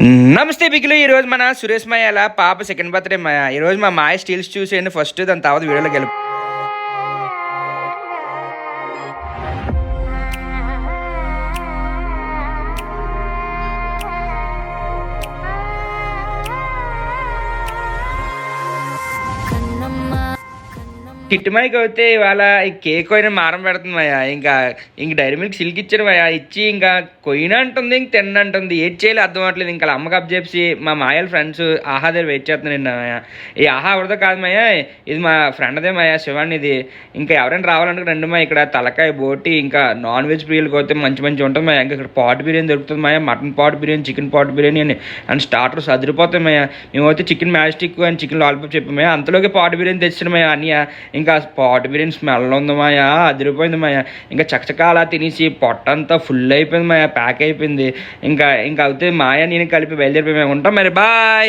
నమస్తే బిగులు. ఈరోజు మన సురేష్ మాయాల పాప సెకండ్ బర్త్డే మాయ. ఈరోజు మా మాయ స్టీల్స్ చూసేయండి ఫస్ట్, దాని తర్వాత వీడియోలో గెలుపు. కిట్ మైకి అయితే ఇవాళ ఈ కేక్ అయినా మారం పెడుతుంది మాయా. ఇంకా డైరీ మిల్క్ సిల్క్ ఇచ్చారు మాయా. ఇచ్చి ఇంకా కొయిన అంటుంది, ఇంక తిన్నంటుంది. ఏది చేయాలి అర్థం అవ్వట్లేదు. ఇంకా అమ్మకి అప్ చెప్పి మా మాయల ఫ్రెండ్స్ ఆహా దగ్గర వెయిట్ చేస్తున్నాను నిన్న మాయా. ఈ ఆహా ఎవరిదో కాదు మాయా, ఇది మా ఫ్రెండ్ అదే మాయా, శివాణి. ఇది ఇంకా ఎవరైనా రావాలంటే రెండు మా ఇక్కడ తలకాయ బోటి, ఇంకా నాన్ వెజ్ ప్రియులకి అయితే మంచి మంచి ఉంటుంది మాయా. ఇంకా ఇక్కడ పాట్ బిర్యానీ దొరుకుతుంది మాయా, mutton pot biryani, chicken pot biryani అని అండ్ స్టార్టర్స్ అదిరిపోతాయి మాయా. మేమైతే chicken majestic and chicken lollipop చెప్పామయ్యా. అంతలోకి పాట్ బిర్యానీ తెచ్చిన మాయా అన్నయ్య. ఇంకా పాట్ బిర్యానీ స్మెల్ ఉంది మాయా, అదిరిపోయింది మాయా. ఇంకా చకచకా అలా తినేసి పొట్టంతా ఫుల్ అయిపోయింది మాయా, ప్యాక్ అయిపోయింది. ఇంకా అవుతే మాయా నేను కలిపి బయలుదేరిపోయి ఉంటాం మరి. బాయ్.